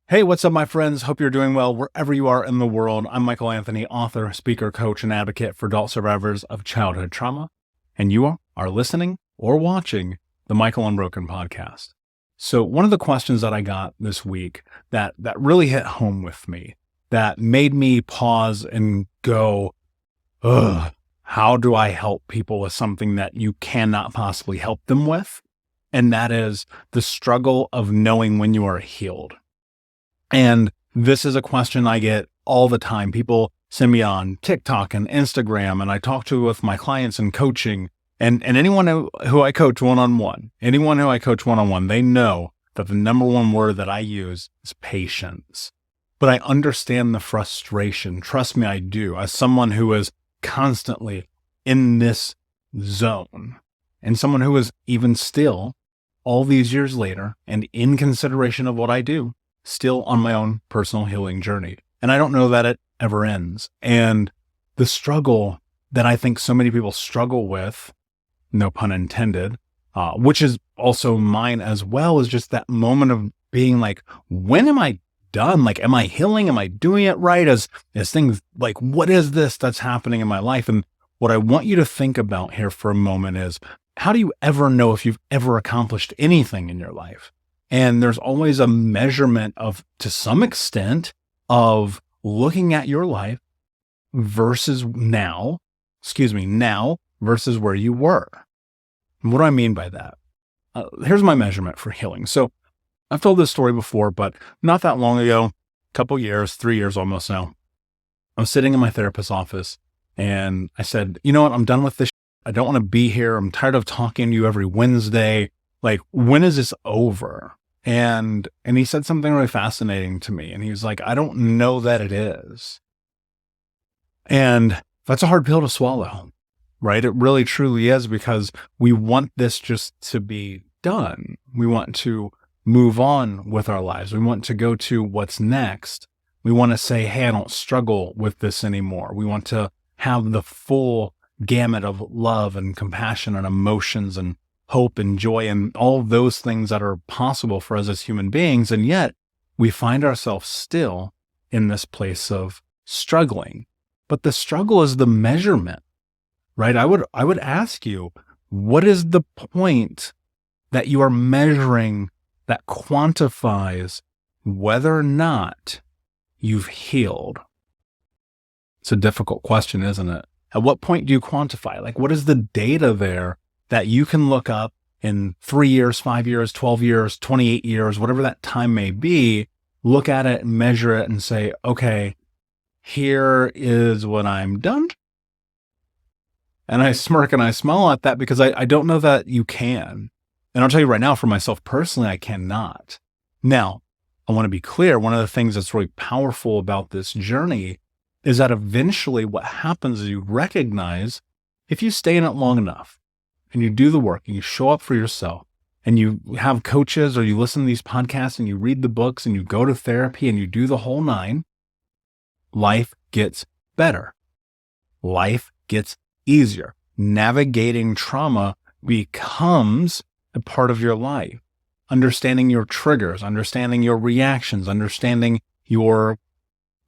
Hey, what's up, my friends? Hope you're doing well wherever you are in the world. I'm Michael Anthony, author, speaker, coach, and advocate for adult survivors of childhood trauma. And you are listening or watching the Michael Unbroken podcast. So one of the questions that I got this week that really hit home with me, that made me pause and go, ugh, how do I help people with something that you cannot possibly help them with? And that is the struggle of knowing when you are healed. And this is a question I get all the time. People send me on TikTok and Instagram, and I talk to with my clients in coaching, and anyone who I coach one-on-one, they know that the number one word that I use is patience. But I understand the frustration. Trust me, I do. As someone who is constantly in this zone, and someone who is even still, all these years later, and in consideration of what I do, still on my own personal healing journey. And I don't know that it ever ends. And the struggle that I think so many people struggle with, no pun intended, which is also mine as well, is just that moment of being like, when am I done? Like, am I healing? Am I doing it right? As things like, what is this that's happening in my life? And what I want you to think about here for a moment is, how do you ever know if you've ever accomplished anything in your life? And there's always a measurement of, to some extent, of looking at your life versus now versus where you were. And what do I mean by that? Here's my measurement for healing. So I've told this story before, but not that long ago, a couple years, 3 years almost now, I was sitting in my therapist's office and I said, you know what? I'm done with this. I don't want to be here. I'm tired of talking to you every Wednesday. Like, when is this over? And he said something really fascinating to me. And he was like, I don't know that it is. And that's a hard pill to swallow, right? It really truly is, because we want this just to be done. We want to move on with our lives. We want to go to what's next. We want to say, hey, I don't struggle with this anymore. We want to have the full gamut of love and compassion and emotions and hope and joy and all those things that are possible for us as human beings. And yet we find ourselves still in this place of struggling. But the struggle is the measurement, right? I would ask you, what is the point that you are measuring that quantifies whether or not you've healed? It's a difficult question, isn't it? At what point do you quantify? Like, what is the data there that you can look up in 3 years, 5 years, 12 years, 28 years, whatever that time may be, look at it and measure it and say, okay, here is what I'm done. And I smirk and I smile at that, because I don't know that you can. And I'll tell you right now, for myself personally, I cannot. Now, I want to be clear. One of the things that's really powerful about this journey is that eventually what happens is you recognize, if you stay in it long enough, and you do the work and you show up for yourself and you have coaches, or you listen to these podcasts and you read the books and you go to therapy and you do the whole nine, life gets better. Life gets easier. Navigating trauma becomes a part of your life. Understanding your triggers, understanding your reactions, understanding your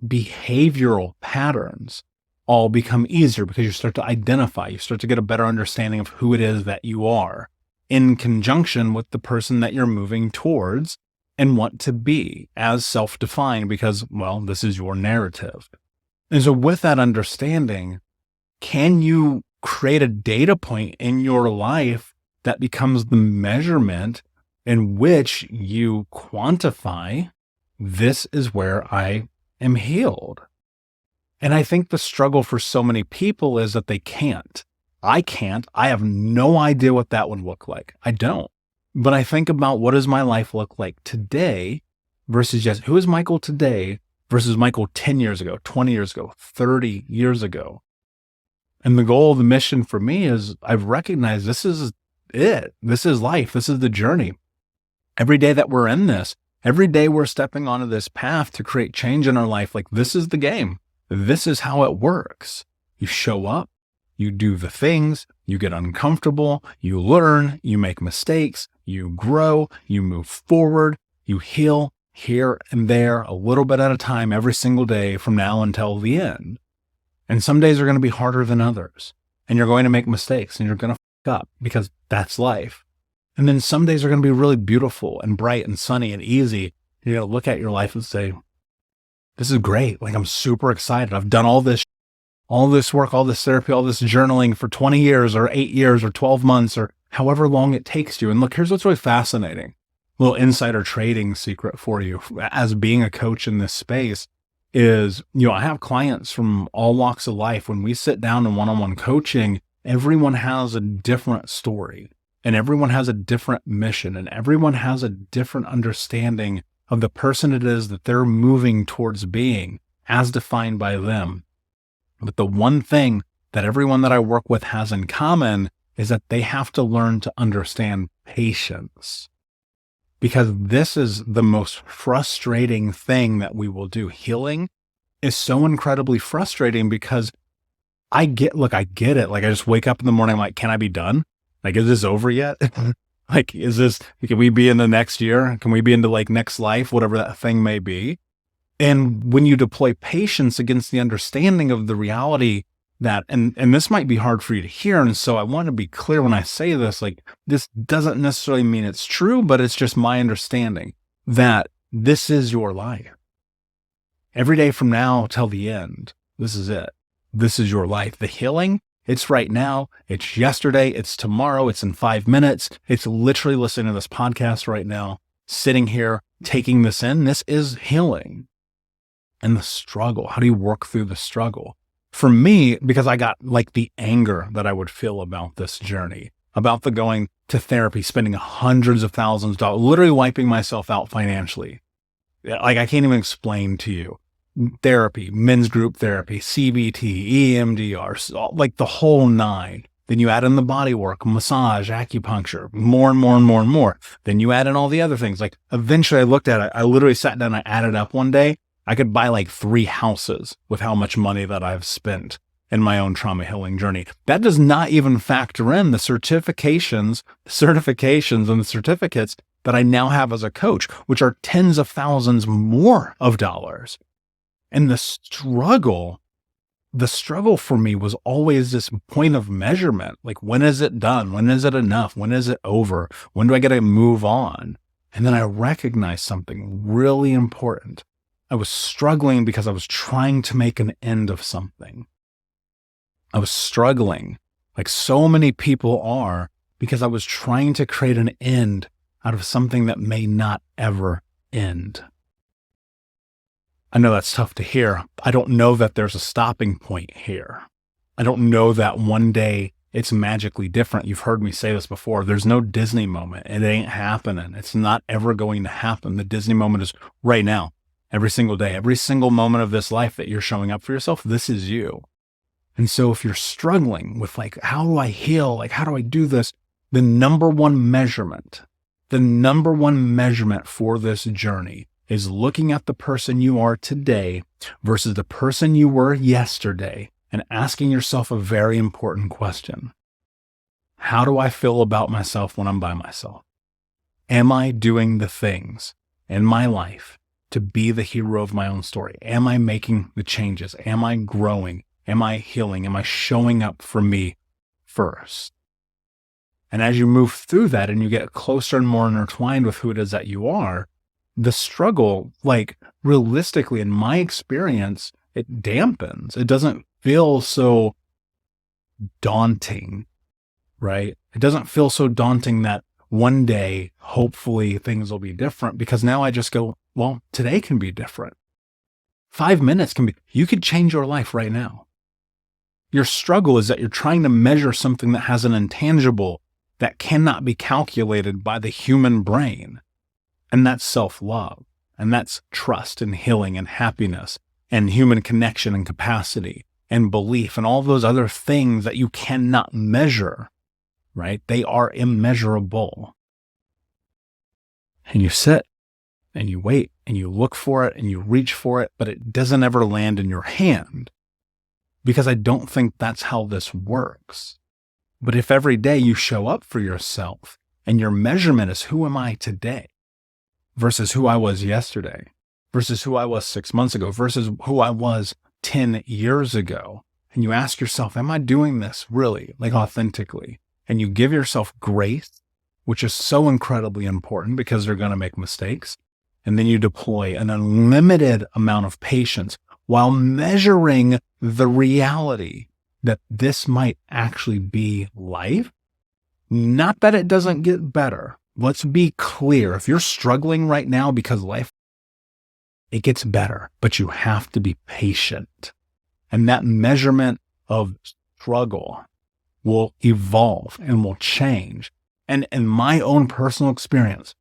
behavioral patterns all become easier, because you start to identify, you start to get a better understanding of who it is that you are, in conjunction with the person that you're moving towards and want to be as self-defined, because, well, this is your narrative. And so with that understanding, can you create a data point in your life that becomes the measurement in which you quantify, this is where I am healed? And I think the struggle for so many people is that they can't. I can't. I have no idea what that would look like. I don't. But I think about, what does my life look like today versus just who is Michael today versus Michael 10 years ago, 20 years ago, 30 years ago. And the goal, the mission for me is, I've recognized this is it. This is life. This is the journey. Every day that we're in this, every day we're stepping onto this path to create change in our life. Like, this is the game. This is how it works. You show up, you do the things, you get uncomfortable, you learn, you make mistakes, you grow, you move forward, you heal, here and there, a little bit at a time, every single day from now until the end. And some days are going to be harder than others. And you're going to make mistakes and you're going to fuck up because that's life. And then some days are going to be really beautiful and bright and sunny and easy. You're going to look at your life and say, this is great. Like, I'm super excited. I've done all this work, all this therapy, all this journaling for 20 years or 8 years or 12 months or however long it takes you. And look, here's what's really fascinating. Little insider trading secret for you as being a coach in this space is, I have clients from all walks of life. When we sit down in one-on-one coaching, everyone has a different story and everyone has a different mission and everyone has a different understanding of the person it is that they're moving towards being as defined by them. But the one thing that everyone that I work with has in common is that they have to learn to understand patience. Because this is the most frustrating thing that we will do. Healing is so incredibly frustrating because I get it. Like, I just wake up in the morning, I'm like, can I be done? Like, is this over yet? Like, can we be in the next year? Can we be into like next life, whatever that thing may be? And when you deploy patience against the understanding of the reality that, and this might be hard for you to hear. And so I want to be clear when I say this, like, this doesn't necessarily mean it's true, but it's just my understanding that this is your life. Every day from now till the end, this is it. This is your life. The healing, it's right now. It's yesterday. It's tomorrow. It's in 5 minutes. It's literally listening to this podcast right now, sitting here, taking this in. This is healing. And the struggle, how do you work through the struggle? For me, because I got like the anger that I would feel about this journey, about the going to therapy, spending hundreds of thousands of dollars, literally wiping myself out financially. Like, I can't even explain to you. Therapy, men's group therapy, CBT, EMDR, like the whole nine. Then you add in the body work, massage, acupuncture, more and more and more and more. Then you add in all the other things. Like, eventually I looked at it. I literally sat down, I added up one day. I could buy like 3 houses with how much money that I've spent in my own trauma healing journey. That does not even factor in the certifications and the certificates that I now have as a coach, which are tens of thousands more of dollars. And the struggle for me was always this point of measurement. Like, when is it done? When is it enough? When is it over? When do I get to move on? And then I recognized something really important. I was struggling because I was trying to make an end of something. I was struggling, like so many people are, because I was trying to create an end out of something that may not ever end. I know that's tough to hear. I don't know that there's a stopping point here. I don't know that one day it's magically different. You've heard me say this before. There's no Disney moment. It ain't happening. It's not ever going to happen. The Disney moment is right now. Every single day, every single moment of this life that you're showing up for yourself, this is you. And so if you're struggling with like, how do I heal? Like, how do I do this? The number one measurement for this journey is looking at the person you are today versus the person you were yesterday and asking yourself a very important question. How do I feel about myself when I'm by myself? Am I doing the things in my life to be the hero of my own story? Am I making the changes? Am I growing? Am I healing? Am I showing up for me first? And as you move through that and you get closer and more intertwined with who it is that you are, the struggle, like, realistically, in my experience, it dampens. It doesn't feel so daunting, right? It doesn't feel so daunting that one day, hopefully, things will be different, because now I just go, well, today can be different. 5 minutes can be, you could change your life right now. Your struggle is that you're trying to measure something that has an intangible that cannot be calculated by the human brain. And that's self-love. And that's trust and healing and happiness and human connection and capacity and belief and all those other things that you cannot measure, right? They are immeasurable. And you sit and you wait and you look for it and you reach for it, but it doesn't ever land in your hand, because I don't think that's how this works. But if every day you show up for yourself and your measurement is, who am I today? versus who I was yesterday, versus who I was 6 months ago, versus who I was 10 years ago. And you ask yourself, am I doing this really, like authentically? And you give yourself grace, which is so incredibly important because they're going to make mistakes. And then you deploy an unlimited amount of patience while measuring the reality that this might actually be life. Not that it doesn't get better. Let's be clear. If you're struggling right now because life, it gets better, but you have to be patient. And that measurement of struggle will evolve and will change. And in my own personal experience,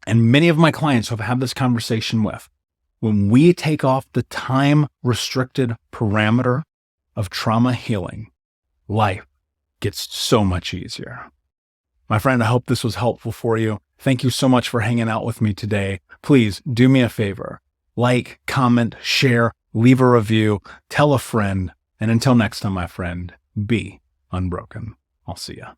and many of my clients who I've had this conversation with, when we take off the time-restricted parameter of trauma healing, life gets so much easier. My friend, I hope this was helpful for you. Thank you so much for hanging out with me today. Please do me a favor. Like, comment, share, leave a review, tell a friend. And until next time, my friend, be unbroken. I'll see ya.